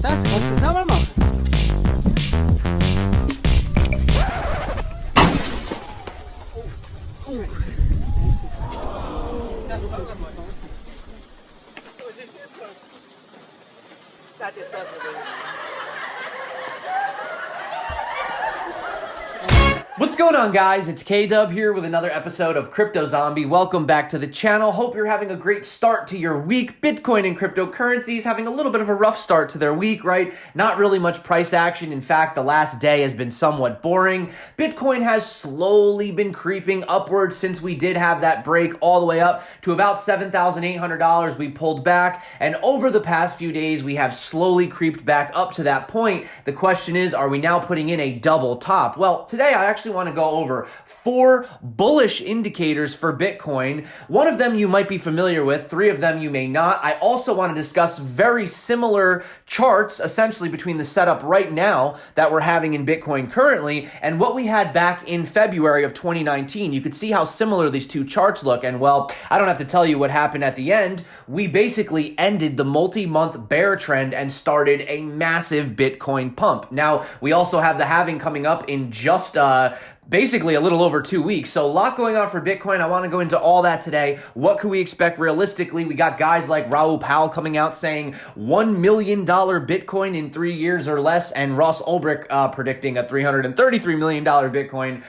das? Kannst du es nochmal machen? What's going on, guys? It's K-Dub here with another episode of Crypto Zombie. Welcome back to the channel. Hope you're having a great start to your week. Bitcoin and cryptocurrencies having a little bit of a rough start to their week, right? Not really much price action. In fact, the last day has been somewhat boring. Bitcoin has slowly been creeping upwards since we did have that break all the way up to about $7,800. We pulled back, and over the past few days, we have slowly creeped back up to that point. The question is, are we now putting in a double top? Well, today I actually want to go over 4 bullish indicators for Bitcoin. One of them you might be familiar with, 3 of them you may not. I also want to discuss very similar charts, essentially between the setup right now that we're having in Bitcoin currently and what we had back in February of 2019. You could see how similar these two charts look, and well, I don't have to tell you what happened at the end. We basically ended the multi-month bear trend and started a massive Bitcoin pump. Now, we also have the halving coming up in just basically a little over 2 weeks. So a lot going on for Bitcoin. I want to go into all that today. What can we expect realistically? We got guys like Raoul Pal coming out saying $1 million Bitcoin in 3 years or less, and Ross Ulbricht predicting a $333 million Bitcoin.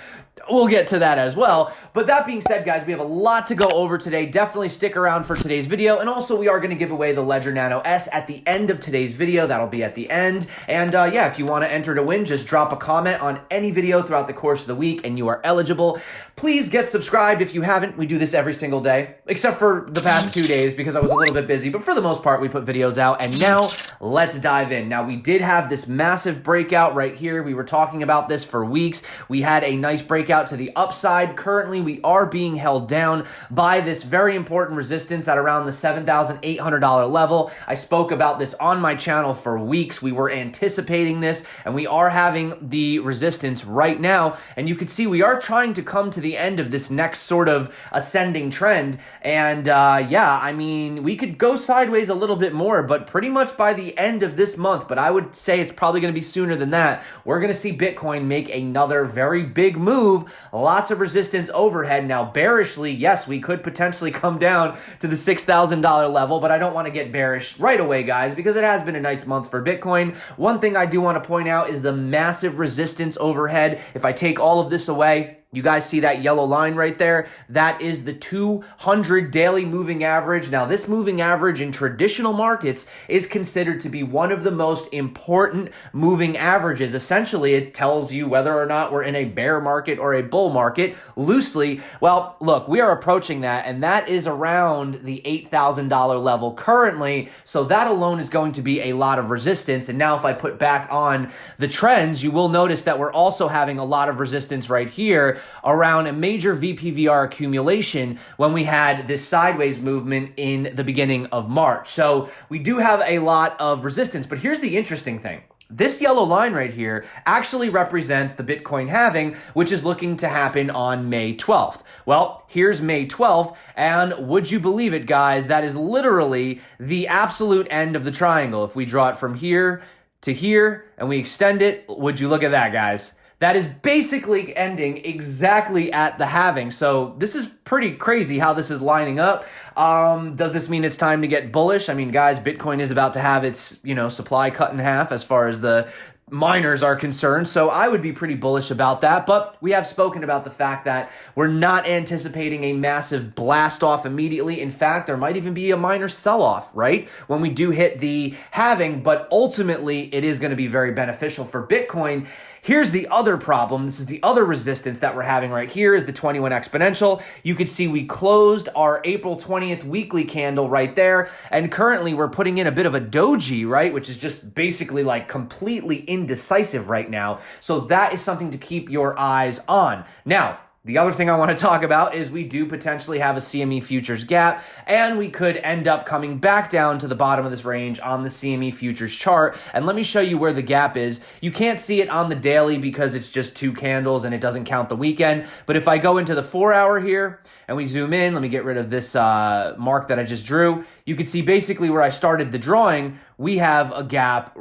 We'll get to that as well. But that being said, guys, we have a lot to go over today. Definitely stick around for today's video. And also, we are going to give away the Ledger Nano S at the end of today's video. That'll be at the end. And yeah, if you want to enter to win, just drop a comment on any video throughout the course of the week and you are eligible. Please get subscribed if you haven't. We do this every single day, except for the past 2 days because I was a little bit busy. But for the most part, we put videos out. And now, let's dive in. Now, we did have this massive breakout right here. We were talking about this for weeks. We had a nice breakout to the upside. Currently, we are being held down by this very important resistance at around the $7,800 level. I spoke about this on my channel for weeks. We were anticipating this, and we are having the resistance right now. And you can see we are trying to come to the end of this next sort of ascending trend. And yeah, I mean, we could go sideways a little bit more, but pretty much by the end of this month, but I would say it's probably going to be sooner than that, we're going to see Bitcoin make another very big move. Lots of resistance overhead. Now, bearishly, yes, we could potentially come down to the $6,000 level, but I don't want to get bearish right away, guys, because it has been a nice month for Bitcoin. One thing I do want to point out is the massive resistance overhead. If I take all of this away, you guys see that yellow line right there? That is the 200 daily moving average. Now, this moving average in traditional markets is considered to be one of the most important moving averages. Essentially, it tells you whether or not we're in a bear market or a bull market, loosely. Well, look, we are approaching that, and that is around the $8,000 level currently. So that alone is going to be a lot of resistance. And now if I put back on the trends, you will notice that we're also having a lot of resistance right here around a major VPVR accumulation when we had this sideways movement in the beginning of March. So we do have a lot of resistance, but here's the interesting thing. This yellow line right here actually represents the Bitcoin halving, which is looking to happen on May 12th. Well, here's May 12th, and would you believe it, guys, that is literally the absolute end of the triangle. If we draw it from here to here and we extend it, would you look at that, guys? That is basically ending exactly at the halving. So this is pretty crazy how this is lining up. Does this mean it's time to get bullish? I mean, guys, Bitcoin is about to have its, supply cut in half as far as the miners are concerned, so I would be pretty bullish about that. But we have spoken about the fact that we're not anticipating a massive blast off immediately. In fact, there might even be a minor sell-off, right, when we do hit the halving, but ultimately it is going to be very beneficial for Bitcoin. Here's the other problem. This is the other resistance that we're having right here is the 21 exponential. You can see we closed our April 20th weekly candle right there, and currently we're putting in a bit of a doji, right, which is just basically like completely indecisive right now. So that is something to keep your eyes on. Now, the other thing I want to talk about is we do potentially have a CME futures gap, and we could end up coming back down to the bottom of this range on the CME futures chart. And let me show you where the gap is. You can't see it on the daily because it's just 2 candles and it doesn't count the weekend. But if I go into the 4-hour here and we zoom in, let me get rid of this mark that I just drew. You can see basically where I started the drawing, we have a gap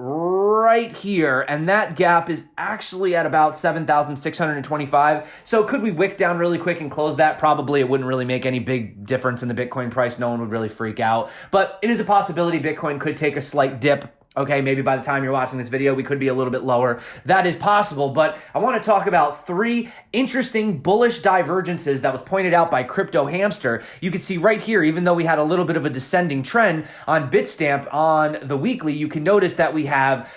right here, and that gap is actually at about 7,625. So could we wick down really quick and close that? Probably. It wouldn't really make any big difference in the Bitcoin price. No one would really freak out, but it is a possibility Bitcoin could take a slight dip. Okay, maybe by the time you're watching this video, we could be a little bit lower. That is possible, but I want to talk about 3 interesting bullish divergences that was pointed out by Crypto Hamster. You can see right here, even though we had a little bit of a descending trend on Bitstamp on the weekly, you can notice that we have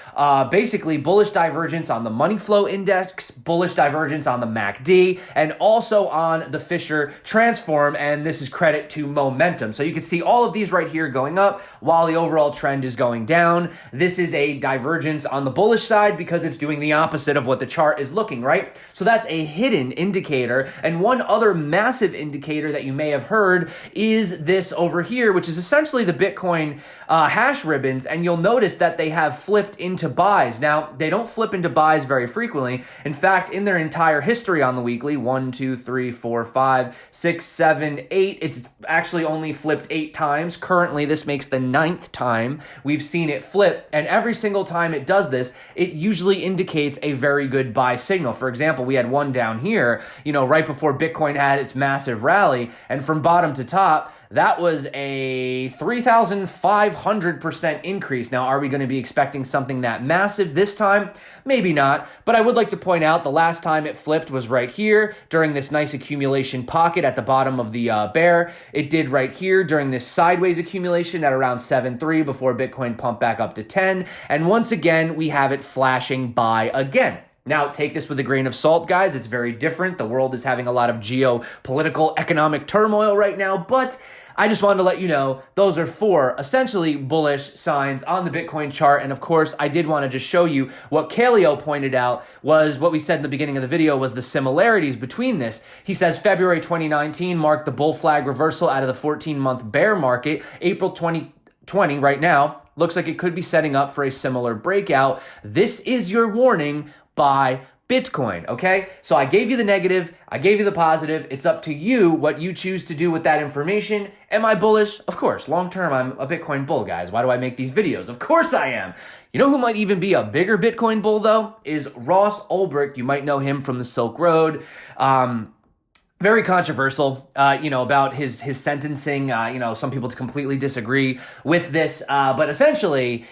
basically bullish divergence on the money flow index, bullish divergence on the MACD, and also on the Fisher transform, and this is credit to momentum. So you can see all of these right here going up while the overall trend is going down. This is a divergence on the bullish side because it's doing the opposite of what the chart is looking, right? So that's a hidden indicator. And one other massive indicator that you may have heard is this over here, which is essentially the Bitcoin hash ribbons. And you'll notice that they have flipped into buys. Now, they don't flip into buys very frequently. In fact, in their entire history on the weekly, 1, 2, 3, 4, 5, 6, 7, 8, it's actually only flipped 8 times. Currently, this makes the 9th time we've seen it flip. And every single time it does this, it usually indicates a very good buy signal. For example, we had one down here, right before Bitcoin had its massive rally, and from bottom to top, that was a 3,500% increase. Now, are we going to be expecting something that massive this time? Maybe not, but I would like to point out the last time it flipped was right here during this nice accumulation pocket at the bottom of the bear. It did right here during this sideways accumulation at around 7.3 before Bitcoin pumped back up to 10. And once again, we have it flashing buy again. Now, take this with a grain of salt, guys. It's very different. The world is having a lot of geopolitical, economic turmoil right now, but I just wanted to let you know those are 4 essentially bullish signs on the Bitcoin chart. And of course, I did want to just show you what Kaleo pointed out was what we said in the beginning of the video was the similarities between this. He says February 2019 marked the bull flag reversal out of the 14-month bear market. April 2020 right now looks like it could be setting up for a similar breakout. This is your warning by Bitcoin, okay? So I gave you the negative, I gave you the positive. It's up to you what you choose to do with that information. Am I bullish? Of course. Long term, I'm a Bitcoin bull, guys. Why do I make these videos? Of course I am. You know who might even be a bigger Bitcoin bull, though? Is Ross Ulbricht. You might know him from the Silk Road. Very controversial, about his sentencing. Some people completely disagree with this. But essentially,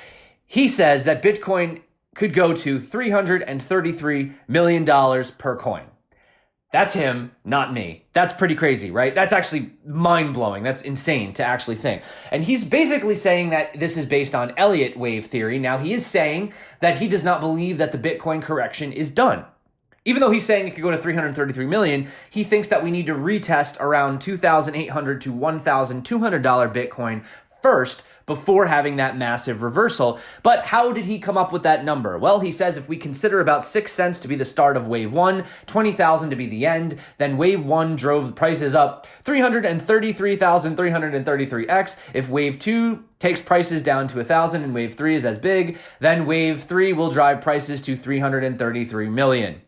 he says that Bitcoin could go to $333 million per coin. That's him, not me. That's pretty crazy, right? That's actually mind-blowing. That's insane to actually think. And he's basically saying that this is based on Elliott wave theory. Now, he is saying that he does not believe that the Bitcoin correction is done. Even though he's saying it could go to 333 million, he thinks that we need to retest around $2,800 to $1,200 Bitcoin first before having that massive reversal. But how did he come up with that number? Well, he says if we consider about 6 cents to be the start of wave 1, 20,000 to be the end, then wave 1 drove the prices up 333,333x. If wave 2 takes prices down to 1,000 and wave 3 is as big, then wave 3 will drive prices to 333 million.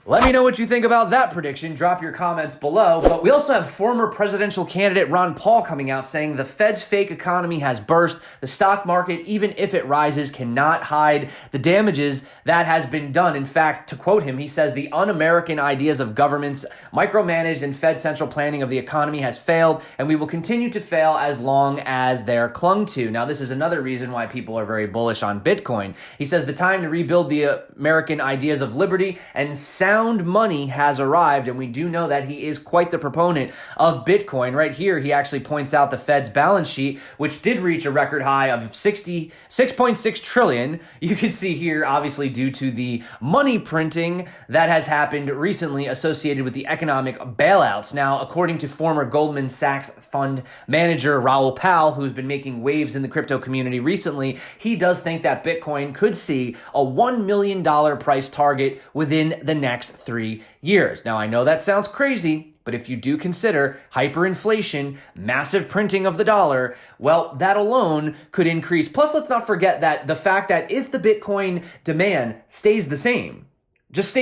Let me know what you think about that prediction. Drop your comments below. But we also have former presidential candidate Ron Paul coming out saying the Fed's fake economy has burst. The stock market, even if it rises, cannot hide the damages that has been done. In fact, to quote him, he says the un-American ideas of governments micromanaged and Fed central planning of the economy has failed, and we will continue to fail as long as they're clung to. Now, this is another reason why people are very bullish on Bitcoin. He says the time to rebuild the American ideas of liberty and sound money has arrived, and we do know that he is quite the proponent of Bitcoin. Right here, he actually points out the Fed's balance sheet, which did reach a record high of 6.6 trillion. You can see here, obviously, due to the money printing that has happened recently associated with the economic bailouts. Now, according to former Goldman Sachs fund manager Raoul Pal, who's been making waves in the crypto community recently, he does think that Bitcoin could see a $1 million price target within the next 3 years. Now, I know that sounds crazy, but if you do consider hyperinflation, massive printing of the dollar, well, that alone could increase. Plus, let's not forget that the fact that if the Bitcoin demand stays the same, just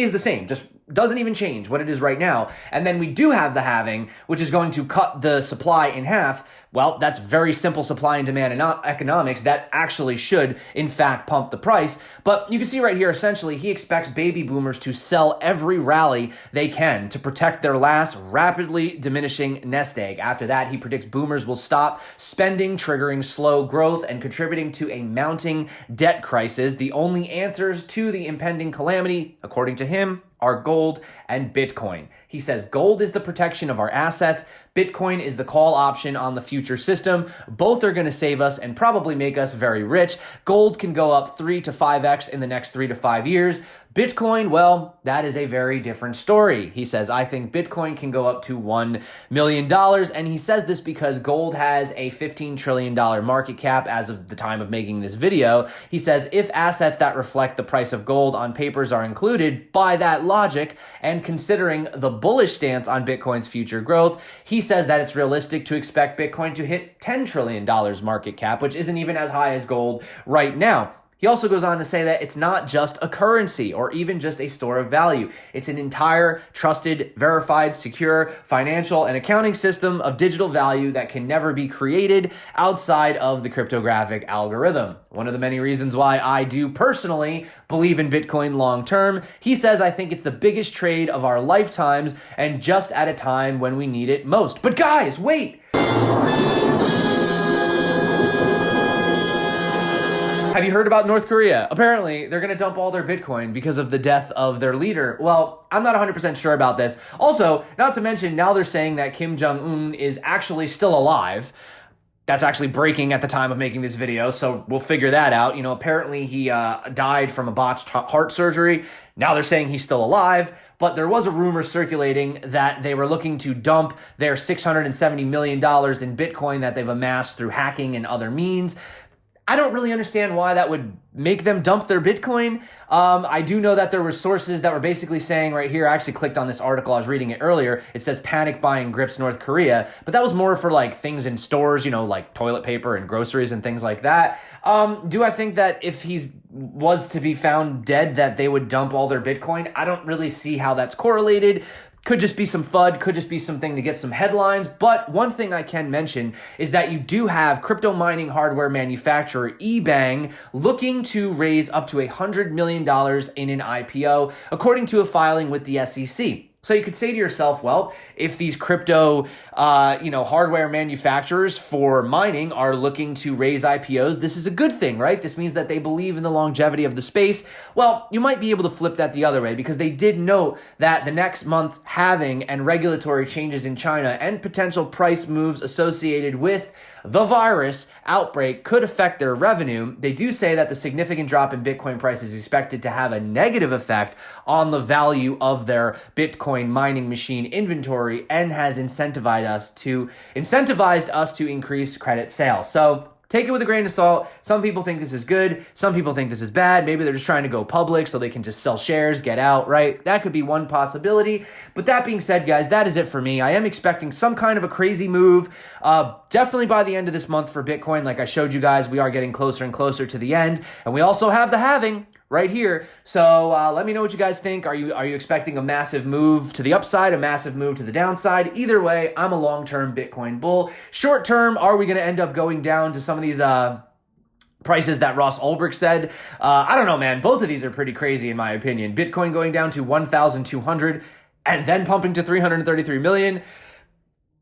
doesn't even change what it is right now. And then we do have the halving, which is going to cut the supply in half. Well, that's very simple supply and demand economics that actually should, in fact, pump the price. But you can see right here, essentially, he expects baby boomers to sell every rally they can to protect their last rapidly diminishing nest egg. After that, he predicts boomers will stop spending, triggering slow growth and contributing to a mounting debt crisis. The only answers to the impending calamity, according to him, are gold and Bitcoin. He says gold is the protection of our assets. Bitcoin is the call option on the future system. Both are going to save us and probably make us very rich. Gold can go up 3 to 5x in the next 3 to 5 years. Bitcoin, well, that is a very different story. He says, I think Bitcoin can go up to $1 million. And he says this because gold has a $15 trillion market cap as of the time of making this video. He says, if assets that reflect the price of gold on papers are included by that logic, and considering the bullish stance on Bitcoin's future growth, he says that it's realistic to expect Bitcoin to hit $10 trillion market cap, which isn't even as high as gold right now. He also goes on to say that it's not just a currency or even just a store of value. It's an entire trusted, verified, secure financial and accounting system of digital value that can never be created outside of the cryptographic algorithm. One of the many reasons why I do personally believe in Bitcoin long term. He says, I think it's the biggest trade of our lifetimes and just at a time when we need it most. But guys, wait! Have you heard about North Korea? Apparently, they're going to dump all their Bitcoin because of the death of their leader. Well, I'm not 100% sure about this. Also, not to mention, now they're saying that Kim Jong-un is actually still alive. That's actually breaking at the time of making this video, so we'll figure that out. You know, apparently he died from a botched heart surgery. Now they're saying he's still alive, but there was a rumor circulating that they were looking to dump their $670 million in Bitcoin that they've amassed through hacking and other means. I don't really understand why that would make them dump their Bitcoin. I do know that there were sources that were basically saying right here, I actually clicked on this article, I was reading it earlier, it says panic buying grips North Korea, but that was more for like things in stores, you know, like toilet paper and groceries and things like that. Do I think that if he was to be found dead that they would dump all their Bitcoin? I don't really see how that's correlated. Could just be some FUD, could just be something to get some headlines. But one thing I can mention is that you do have crypto mining hardware manufacturer Ebang looking to raise up to $100 million in an IPO, according to a filing with the SEC. So you could say to yourself, well, if these crypto, hardware manufacturers for mining are looking to raise IPOs, this is a good thing, right? This means that they believe in the longevity of the space. Well, you might be able to flip that the other way because they did note that the next month's halving and regulatory changes in China and potential price moves associated with the virus outbreak could affect their revenue. They do say that the significant drop in Bitcoin price is expected to have a negative effect on the value of their Bitcoin mining machine inventory and has incentivized us to increase credit sales. So take it with a grain of salt. Some people think this is good. Some people think this is bad. Maybe they're just trying to go public so they can just sell shares, get out, right? That could be one possibility. But that being said, guys, that is it for me. I am expecting some kind of a crazy move. Definitely by the end of this month for Bitcoin. Like I showed you guys, we are getting closer and closer to the end. And we also have the halving right here. So let me know what you guys think. Are you expecting a massive move to the upside, a massive move to the downside? Either way, I'm a long-term Bitcoin bull. Short term, are we going to end up going down to some of these prices that Ross Ulbricht said? I don't know, man. Both of these are pretty crazy in my opinion. Bitcoin going down to 1,200 and then pumping to 333 million.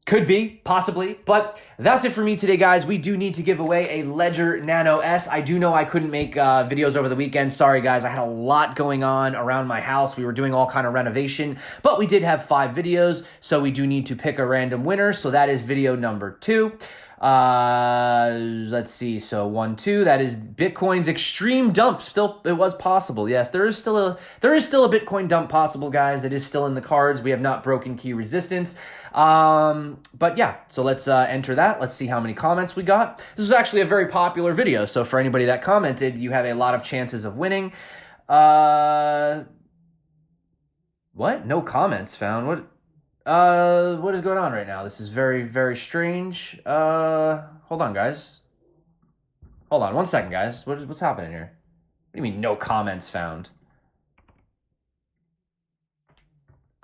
Could be, possibly, but that's it for me today, guys. We do need to give away a Ledger Nano S. I do know I couldn't make videos over the weekend. Sorry, guys. I had a lot going on around my house. We were doing all kind of renovation, but we did have 5 videos, so we do need to pick a random winner. So that is video number 2. Let's see. So 1, 2, that is Bitcoin's extreme dump. Still, it was possible. Yes, there is still a Bitcoin dump possible, guys. It is still in the cards. We have not broken key resistance. But yeah, so let's enter that. Let's see how many comments we got. This was actually a very popular video. So for anybody that commented, you have a lot of chances of winning. What? No comments found. What is going on right now? This is very, very strange. Hold on, guys. Hold on 1 second, guys. What's happening here? What do you mean no comments found?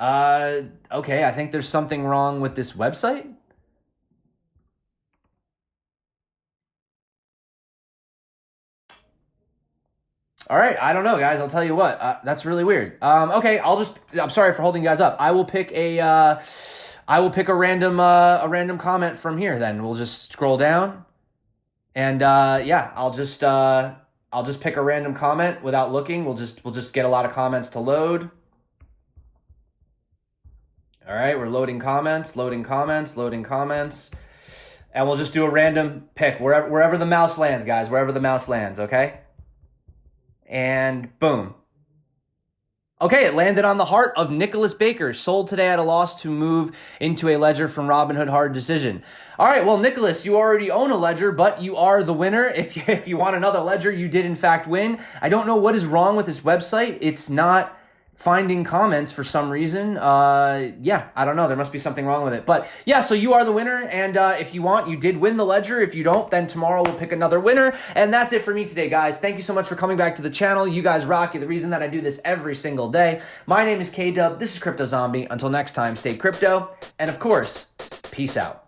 Okay, I think there's something wrong with this website. All right, I don't know, guys. I'll tell you what. That's really weird. Okay, I'm sorry for holding you guys up. I will pick a random comment from here. Then we'll just scroll down, and yeah, I'll just pick a random comment without looking. We'll just get a lot of comments to load. All right, we're loading comments, loading comments, loading comments, and we'll just do a random pick wherever the mouse lands, guys. Wherever the mouse lands. Okay. And boom. Okay, it landed on the heart of Nicholas Baker, sold today at a loss to move into a ledger from Robinhood Hard Decision. All right, well, Nicholas, you already own a ledger, but you are the winner. If you want another ledger, you did in fact win. I don't know what is wrong with this website. It's not finding comments for some reason. Yeah, I don't know. There must be something wrong with it. But yeah, so you are the winner. And if you want, you did win the ledger. If you don't, then tomorrow we'll pick another winner. And that's it for me today, guys. Thank you so much for coming back to the channel. You guys rock. You're the reason that I do this every single day. My name is K-Dub. This is Crypto Zombie. Until next time, stay crypto. And of course, peace out.